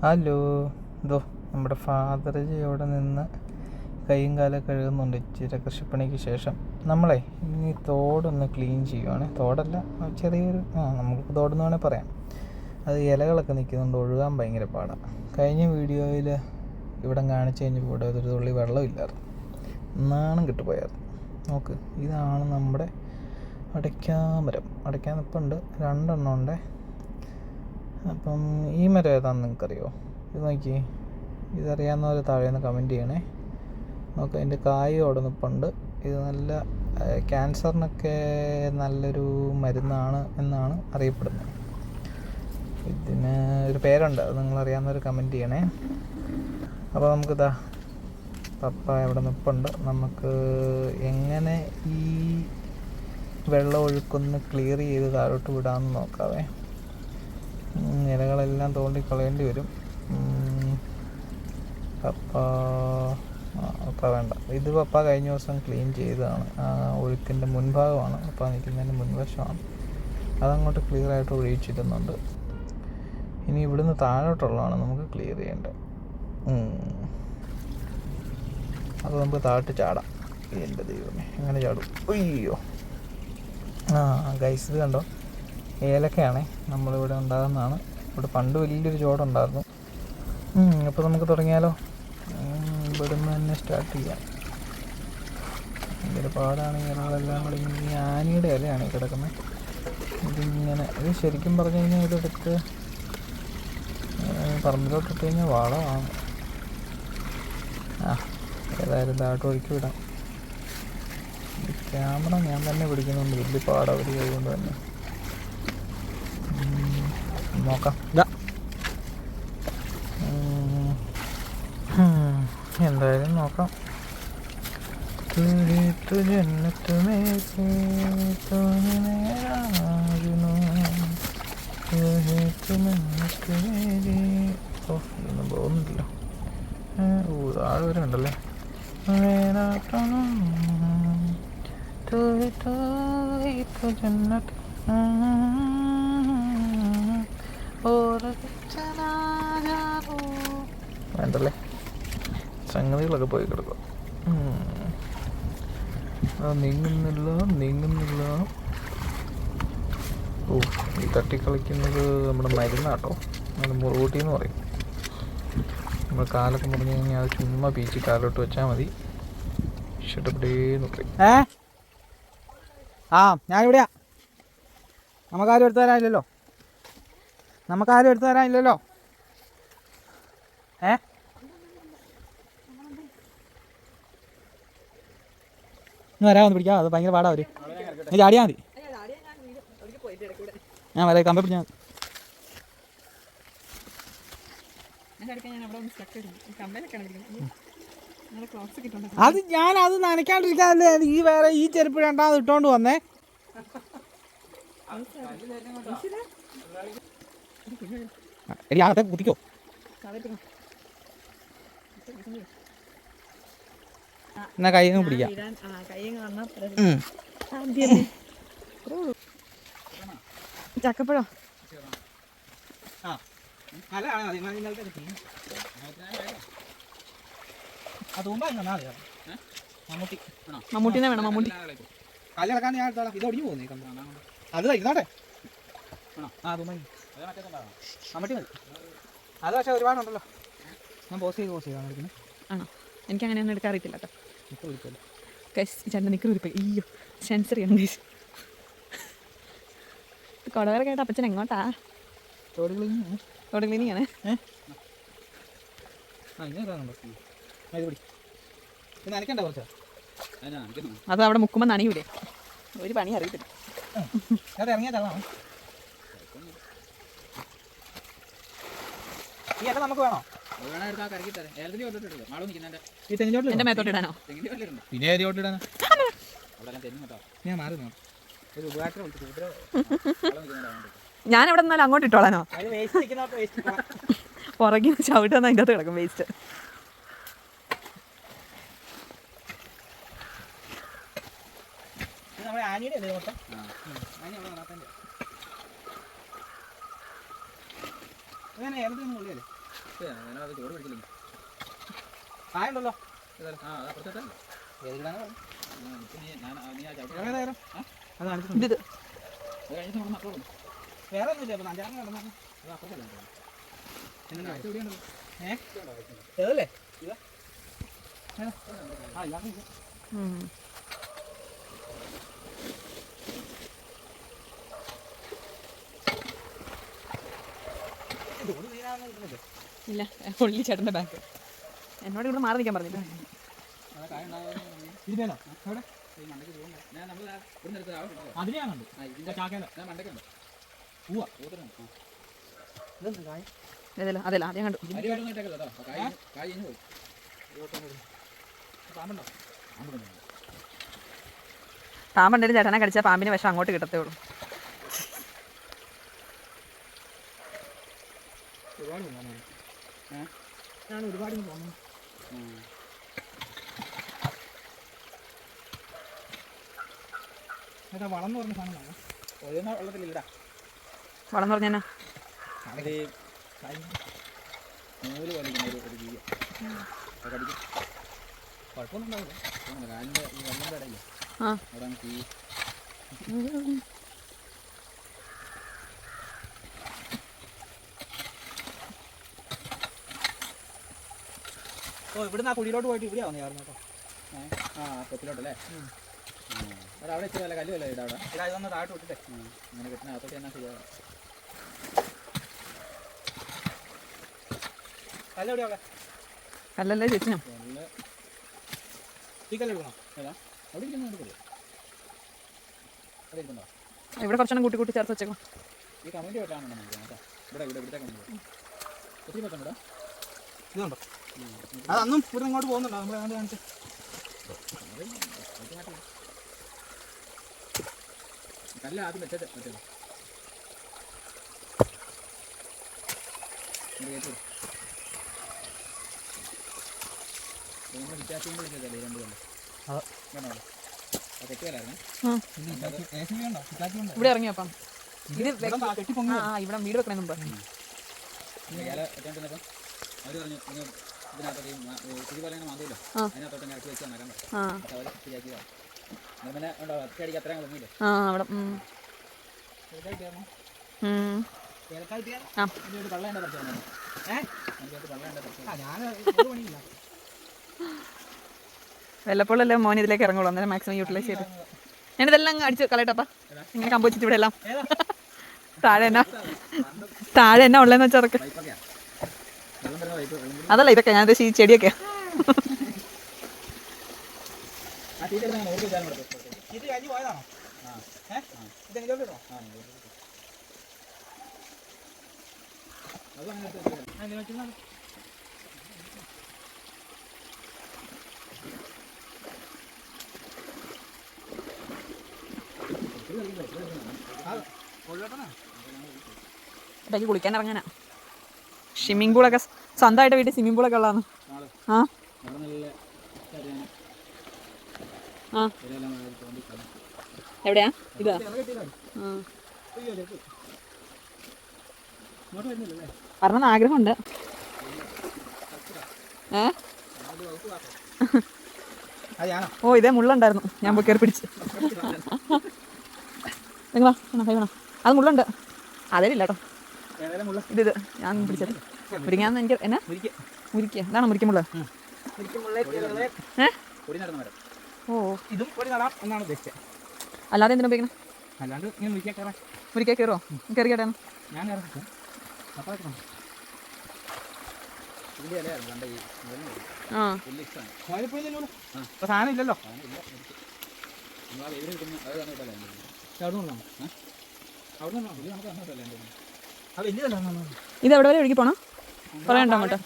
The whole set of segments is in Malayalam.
ഹലോ, ഇതോ നമ്മുടെ ഫാദർജി അവിടെ നിന്ന് കൈയും കാലം കഴുകുന്നുണ്ട് ഇച്ചിരി കൃഷിപ്പണിക്ക് ശേഷം. നമ്മളെ ഇനി തോടൊന്ന് ക്ലീൻ ചെയ്യുവാണ്. തോടല്ല, ചെറിയൊരു നമുക്ക് തോടെന്ന് വേണേൽ പറയാം. അത് ഇലകളൊക്കെ നിൽക്കുന്നുണ്ട്, ഒഴുകാൻ ഭയങ്കര പാടാണ്. കഴിഞ്ഞ വീഡിയോയിൽ ഇവിടെ കാണിച്ചു കഴിഞ്ഞപ്പോൾ ഇവിടെ ഒരു തുള്ളി വെള്ളമില്ലായിരുന്നു, നാണം കിട്ടുപോയായിരുന്നു. നോക്ക്, ഇതാണ് നമ്മുടെ അടയ്ക്കാമരം. അടയ്ക്കാൻ നിൽപ്പുണ്ട്, 2 എണ്ണം ഉണ്ട്. അപ്പം ഈ മരം ഏതാണെന്ന് നിങ്ങൾക്കറിയോ? ഇത് നോക്കി, ഇതറിയാവുന്നവർ താഴെ നിന്ന് കമൻറ്റ് ചെയ്യണേ. നോക്ക്, അതിൻ്റെ കായ് അവിടെ നിൽപ്പുണ്ട്. ഇത് നല്ല ക്യാൻസറിനൊക്കെ നല്ലൊരു മരുന്നാണ് എന്നാണ് അറിയപ്പെടുന്നത്. ഇതിന് ഒരു പേരുണ്ട്, അത് നിങ്ങളറിയാവുന്നവർ കമൻറ്റ് ചെയ്യണേ. അപ്പോൾ നമുക്കിതാ പപ്പ ഇവിടെ നിൽപ്പുണ്ട്. നമുക്ക് എങ്ങനെ ഈ വെള്ളം ഒഴുക്കൊന്ന് ക്ലിയർ ചെയ്ത് താഴോട്ട് വിടാമെന്ന് നോക്കാവേ. ഇലകളെല്ലാം തോണ്ടി കളയേണ്ടി വരും. പപ്പ വേണ്ട, ഇത് പപ്പ കഴിഞ്ഞ ദിവസം ക്ലീൻ ചെയ്തതാണ്. ഒഴുക്കിൻ്റെ മുൻഭാഗമാണ്, പപ്പ നിൽക്കുന്നതിൻ്റെ മുൻവശമാണ്. അതങ്ങോട്ട് ക്ലിയറായിട്ട് ഒഴിച്ചിടുന്നുണ്ട്. ഇനി ഇവിടുന്ന് താഴോട്ടുള്ളതാണ് നമുക്ക് ക്ലിയർ ചെയ്യേണ്ടത്. അത് നമുക്ക് താഴോട്ട് ചാടാം. എൻ്റെ ദൈവമേ, എങ്ങനെ ചാടും? അയ്യോ, ഗൈസ് ഇത് കണ്ടോ, ഏലക്കയാണേ നമ്മളിവിടെ ഉണ്ടാകുന്നതാണ്. ഇവിടെ പണ്ട് വലിയൊരു ചോടുണ്ടായിരുന്നു. അപ്പോൾ നമുക്ക് തുടങ്ങിയാലോ? ഇവിടുന്ന് തന്നെ സ്റ്റാർട്ട് ചെയ്യാം. ഭയങ്കര പാടാണ്. ഇലകളെല്ലാം കൂടി ഈ ആനിയുടെ ഇലയാണ് ഈ കിടക്കുന്നത്. ഇതിങ്ങനെ, ഇത് ശരിക്കും പറഞ്ഞു കഴിഞ്ഞാൽ ഇതെടുത്ത് പറമ്പിലോട്ടിട്ട് കഴിഞ്ഞാൽ വളമാണ്. ഏതായാലും താഴോട്ട് ഒഴുക്കി വിടാം. ക്യാമറ ഞാൻ തന്നെ പിടിക്കുന്നുണ്ട്, വലിയ പാടാണ് അവർ കഴിയുകൊണ്ട് തന്നെ. നോക്കാം, എന്തായാലും നോക്കാം. ഇതൊന്നും പോകുന്നില്ല. താഴെ വരെ ഉണ്ടല്ലേ. വേണ്ടല്ലേ, സംഗതികളൊക്കെ പോയി കിടക്കും. നീങ്ങുന്നില്ല. ഈ തട്ടിക്കളിക്കുന്നത് നമ്മുടെ മരുന്നാട്ടോ. അത് മുറുകൂട്ടി എന്ന് പറയും. നമ്മൾ കാലൊക്കെ മുറിഞ്ഞു കഴിഞ്ഞാൽ അത് ചുമ്മാ പീച്ചി കാലോട്ട് വെച്ചാൽ മതി. ഇഷ്ടപ്പെട്ടേന്ന് പറയും. ഞാനിവിടെയാ. നമുക്കാരും എടുത്തു തരാനില്ലല്ലോ. വരാമെന്ന് പിടിക്കാം. അത് ഭയങ്കര പാടാ. അവര് നീ ചാടിയാൽ മതി. ഞാൻ വരാം, കമ്പ പിടിച്ചാൽ മതി. അത് ഞാനത് നനയ്ക്കാണ്ടിരിക്കാനല്ലേ ഈ ചെരുപ്പ് രണ്ടാമത് ഇട്ടോണ്ട് വന്നേ. എടി അകത്തെ കുത്തിക്കോ. എന്നാ കൈ പിടിക്കാം. ചക്കപ്പഴോ? മമ്മൂട്ടിനെ വേണം. മമ്മൂട്ടി കല്ലിറക്കാൻ ഞാൻ ഇത് ഒടിഞ്ഞു പോകുന്നേ. അത് ഇരുന്നോട്ടെ. മമ്മൂട്ടി മതി. അത് പക്ഷേ ഒരുപാടുണ്ടല്ലോ. ഞാൻ പോസ് ചെയ്താണ് എടുക്കുന്നത്. ആണോ? എനിക്ക് അങ്ങനെയൊന്നും എടുക്കാൻ അറിയത്തില്ല കേട്ടോ. ചേട്ടൻ നിൽക്കുന്നൊരു അയ്യോ സെൻസറിയാണ്. കൊടവരൊക്കെ ആയിട്ട് അപ്പച്ചൻ എങ്ങോട്ടാ? തോട് ക്ലീനിങ് ആണ്. അത് അവിടെ മുക്കുമ്പോൾ നനയൂലേ? ഒരു പണി അറിയത്തില്ല. നമുക്ക് വേണോ? എന്റെ മേത്തോട്ട് ഇടാനോ? പിന്നെ ഇടാനോ? ഞാൻ മാറി. ഞാൻ എവിടെ നിന്നാലും അങ്ങോട്ട് ഇട്ടോളാനോ? പുറകിൽ ചവിട്ട് വന്നാൽ അതിൻ്റെ അകത്ത് കിടക്കും വേസ്റ്റ്. ആയുണ്ടല്ലോ ഇത് വേറെ ഒന്നുമില്ല ഇപ്പൊ അഞ്ചാറിന് കിടന്നു ഏതല്ലേ ഇതാ ആ ഇല്ലാതെ ഇല്ല പൊള്ളി ചേട്ടൻ്റെ ബാഗ് എന്നോട് ഇവിടെ മാറി നിൽക്കാൻ പറഞ്ഞില്ല. ഇരുന്നോ എവിടെ അതിനെയാണുണ്ട് അതല്ല അതല്ല ആദ്യം കണ്ടു. പാമ്പുണ്ടെങ്കിലും ചേട്ടനെ കടിച്ചാൽ പാമ്പിന് വിഷം അങ്ങോട്ട് കിട്ടത്തേ ഉള്ളൂ. ഒരുപാട് തോന്നുന്നു. വളം എന്ന് പറഞ്ഞ സാധനമാണ്. വെള്ളത്തിലില്ലടാ വളം എന്ന് പറഞ്ഞാൽ നൂല് വലിക്കുന്ന ഒരു ജീവി കടിക്കും. കുഴപ്പമൊന്നും ഉണ്ടാവില്ല. കാലിൻ്റെ ഈ വെള്ളൻ്റെ ഇടയില്ലേ അവിടെ തീ ഓ ഇവിടുന്ന് ആ കുഴിയിലോട്ട് പോയിട്ട് ഇവിടെ ആവുന്നു ചേർന്ന് കേട്ടോ. കൊത്തിലോട്ടല്ലേ അവിടെ ഇച്ചിരി വല്ല കല്ല് വല്ല ഇടാ അവിടെ ഇതാ ഇതൊന്ന് താഴോട്ട് വിട്ടിട്ടേ അങ്ങനെ കെട്ടിനകത്തോട്ട് എന്നാ ചെയ്യാം. കല്ല് എവിടെയാ അവിടെ കല്ലല്ലേ ചേച്ചി കല്ല് ഈ കല്ല് എടുക്കണോ? ഏതാ അവിടെ ഇരിക്കുന്ന എടുക്കില്ലേ? അവിടെ ഇരിക്കണ്ടോ? ഇവിടെ കുറച്ചെണ്ണം കൂട്ടി കൂട്ടി ചേർത്ത് വെച്ചേക്കും. ഈ കമൻറ്റ് വെട്ടാണെന്ന് നോക്കാം കേട്ടോ. ഇവിടുത്തെ കമൻറ്റ് ഒത്തിരി വെക്കണ്ട. ഇതുണ്ടോ? അതൊന്നും ഇവിടെ ഇങ്ങോട്ട് പോകുന്നുണ്ടോ? നമ്മളെ കണ്ട് കാണിച്ച് കല്ല് ആദ്യം വെച്ചത് മറ്റേ വിറ്റാസിയും കൂടി ചെയ്തല്ലേ രണ്ട് കല്ല് വേണോ? അത് തെറ്റുകലായിരുന്നു. ഇവിടെ ഇറങ്ങിയപ്പം ഇത് കെട്ടി പൊങ്ങി ഇവിടെ വീട് വെക്കണേ മുമ്പ് ഇല വെച്ചോണ്ടിരുന്നപ്പം അവർ പറഞ്ഞു ഇതിനകത്തോട്ട് കുഴി പോലെ മാന്തില്ലോ അതിനകത്തോട്ട് ഇറക്കി വെച്ച് നക്കാൻ പറഞ്ഞു. അപ്പോൾ അവർ ശരിയാക്കിയതാണ്. അങ്ങനെ ഉണ്ടോ ഒറ്റയടിക്ക് അത്രയും പൊങ്ങിയില്ലേ? അവിടെ വല്ലപ്പോഴല്ലേ മോൻ ഇതിലേക്ക് ഇറങ്ങുള്ളൂ. അന്നേരം മാക്സിമം യൂട്ടിലൈസ് ചെയ്ത് ഞാനിതെല്ലാം അങ്ങ് അടിച്ച് കളയട്ടപ്പാ. ഇങ്ങനെ കമ്പോച്ചിട്ട് ഇവിടെ എല്ലാം താഴെ എന്നാ ഉള്ളതെന്ന് വെച്ചാൽ അതൊക്കെ അതല്ല ഇതൊക്കെ ഞാൻ ഈ ചെടിയൊക്കെ ഇത് കഴിഞ്ഞ് പോയതാണോ? ഇതെങ്കിലും ഇടയ്ക്ക് കുളിക്കാൻ ഇറങ്ങാനാ. സ്വിമ്മിംഗ് പൂളൊക്കെ സ്വന്തമായിട്ട് വീട്ടിൽ സ്വിമ്മിംഗ് പൂളൊക്കെ ഉള്ളതാണ്. എവിടെയാ ഇതാ? പറഞ്ഞ ആഗ്രഹമുണ്ട്. ഓ ഇതേ മുള്ളുണ്ടായിരുന്നു, ഞാൻ പോയി കയറി പിടിച്ച്. നിങ്ങളാ വേണോ? അത് മുള്ളുണ്ട്. അതേലില്ല കേട്ടോ. ഇത് ഞാൻ പിടിച്ചത് മുരിങ്ങാന്ന് എനിക്ക് എന്നാ മുരിക്ക ഇതാണോ മുരിക്കുമുള്ള? ഓ ഇതും ഒരു നടാം എന്നാണ് ഉദ്ദേശിച്ചത്. അല്ലാതെ എന്തിനാ ഉപയോഗിക്കണം? അല്ലാണ്ട് ഇങ്ങനെ മുരിക്കാൻ കയറാം. മുരിക്ക കയറുമോ? കയറിക്കട്ടെ. ഞാൻ കയറാം. സാധനം ഇല്ലല്ലോ. ഇത് എവിടെ വരെ ഒഴുകി പോണോ? പറയണ്ടോ അങ്ങോട്ട്?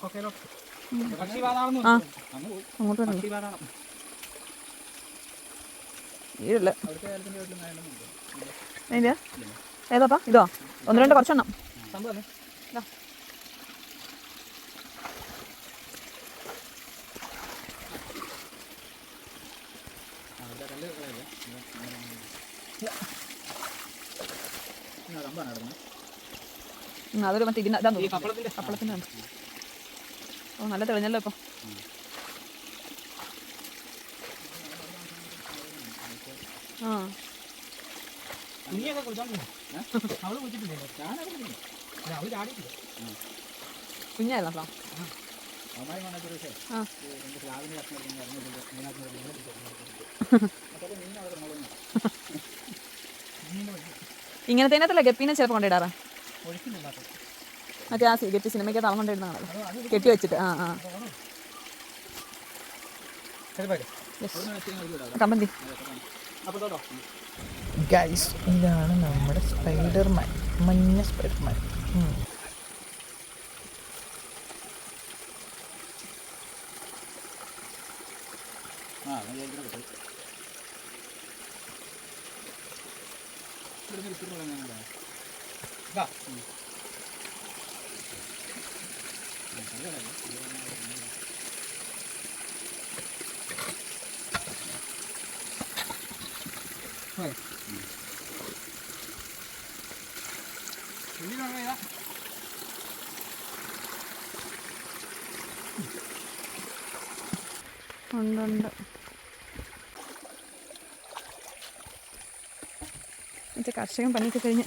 അങ്ങോട്ട് വരണം. വീടില്ല. അതിൻ്റെ ഏതാപ്പാ? ഇതോ? ഒന്ന് രണ്ട് കുറച്ചെണ്ണം. അതൊരു മറ്റേ ഇതിന് കപ്പളത്തിൻ്റെ ഓ നല്ല തെളിഞ്ഞല്ലോ ഇപ്പം. ആ കുഞ്ഞായിരുന്നോ? ആ ഇങ്ങനത്തെ ഗപ്പീനെ ചിലപ്പോൾ കൊണ്ടിടാറ്. മറ്റേ ആ ഗപ്പി സിനിമയ്ക്ക് തളം കൊണ്ടിടുന്നതാണല്ലോ കെട്ടി വെച്ചിട്ട്. ആ ആ കമ്പന്തി. ഗൈസ്, ഇതാണ് നമ്മുടെ സ്പൈഡർമാൻ, മഞ്ഞ സ്പൈഡർമാൻ. ഉണ്ട്. മറ്റേ കർഷകൻ പണിയൊക്കെ കഴിഞ്ഞ്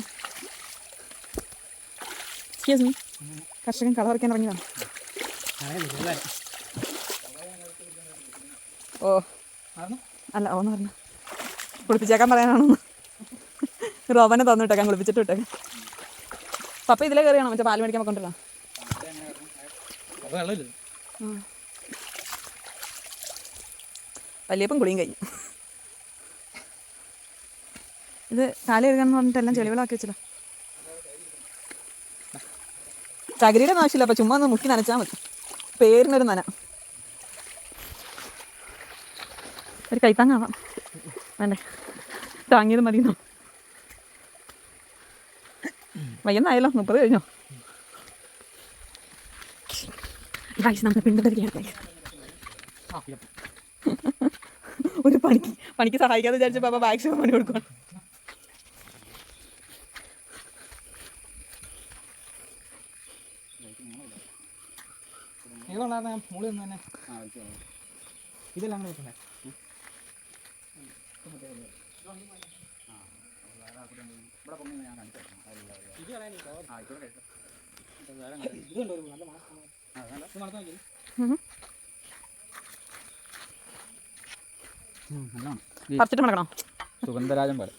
എക്സ്ക്യൂസ് മീ, കർഷകൻ കള പറിക്കാൻ ഇറങ്ങിയതാണ്. ഓ അല്ല ഓന്ന് പറഞ്ഞു കുളിപ്പിച്ചേക്കാൻ പറയാനാണെന്ന്. റോബനെ തന്നിട്ടേക്കാൻ കുളിപ്പിച്ചിട്ട് വിട്ടേക്കാം. പപ്പ ഇതിലേ കയറിയാണോ മറ്റേ പാല് മേടിക്കാൻ കൊണ്ടില്ല? വലിയപ്പം കുളിയും കഴിഞ്ഞു. ഇത് കാല് കഴുകാന്ന് പറഞ്ഞിട്ട് എല്ലാം ചെളികളാക്കി വെച്ചില്ല. ചകിരിയുടെ ആവശ്യമില്ല, അപ്പം ചുമ്മാ ഒന്ന് മുക്കി നനച്ചാൽ മതി. പേരിനൊരു നന. ഒരു കൈത്താങ്ങാവാം വേണ്ടേ? താങ്ങിയത് മതിയെന്നോ? വയ്യെന്നായല്ലോ, 30 കഴിഞ്ഞോ? നമ്മൾ പിന്തുടരുകയാണ്. ഒരു പണിക്ക് സഹായിക്കാതെ വിചാരിച്ച പാപ്പ മാക്സിമം പണി കൊടുക്കണം. ഇതെല്ലാം പറിച്ചിട്ട് മടക്കണോ? സുഗന്ധരാജൻ പോലെ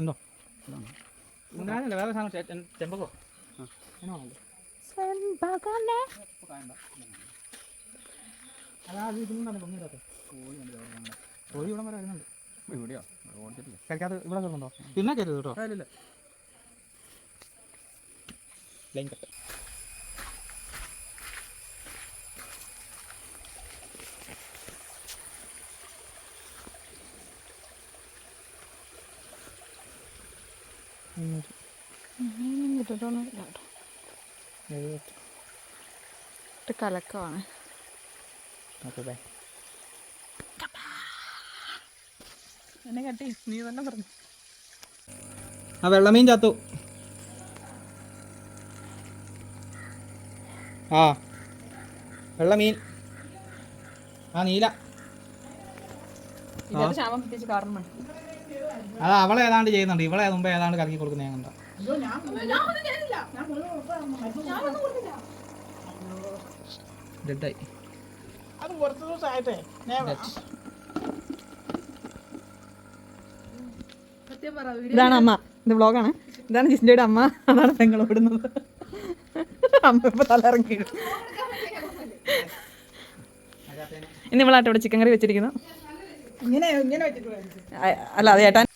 ഉണ്ടോ? വേറെ സാധനം ചെമ്പകോ അതായത് ഇതിനും പൊങ്ങിയിടാത്ത കോഴി ഇവിടം വരെ വരുന്നുണ്ട്. ഇവിടെയോ ഓടിച്ചിട്ടില്ല. കഴിക്കാതെ ഇവിടെ കയറുന്നുണ്ടോ? പിന്നെ കയറ്റത് കേട്ടോ. ഇല്ല ലൈൻ കട്ട്. കലക്കമാണ്. എന്നെ കട്ടി, നീ തന്നെ പറഞ്ഞു. ആ വെള്ളമീൻ ചത്തു. ആ വെള്ളമീൻ, ആ നീല. ക്ഷാമം പ്രത്യേകിച്ച് കാരണം അത് അവളെ ഏതാണ്ട് ചെയ്യുന്നുണ്ട്. ഇവളെ മുമ്പ് ഏതാണ്ട് കലക്കി കൊടുക്കുന്ന ഞാൻ കണ്ടോ. ഡെഡായി. ഇതാണ് അമ്മ. ഇത് വ്ളോഗാണ്. ഇതാണ് ജിസ്റ്റിയുടെ അമ്മ. അതാണ് പെങ്ങൾ ഓടുന്നത്. അമ്മ ഇപ്പൊ തലയിറങ്ങി. ഇന്ന് ഇവളാട്ടോ ഇവിടെ ചിക്കൻ കറി വെച്ചിരിക്കുന്നു. അല്ല അത് ഏട്ടാൻ.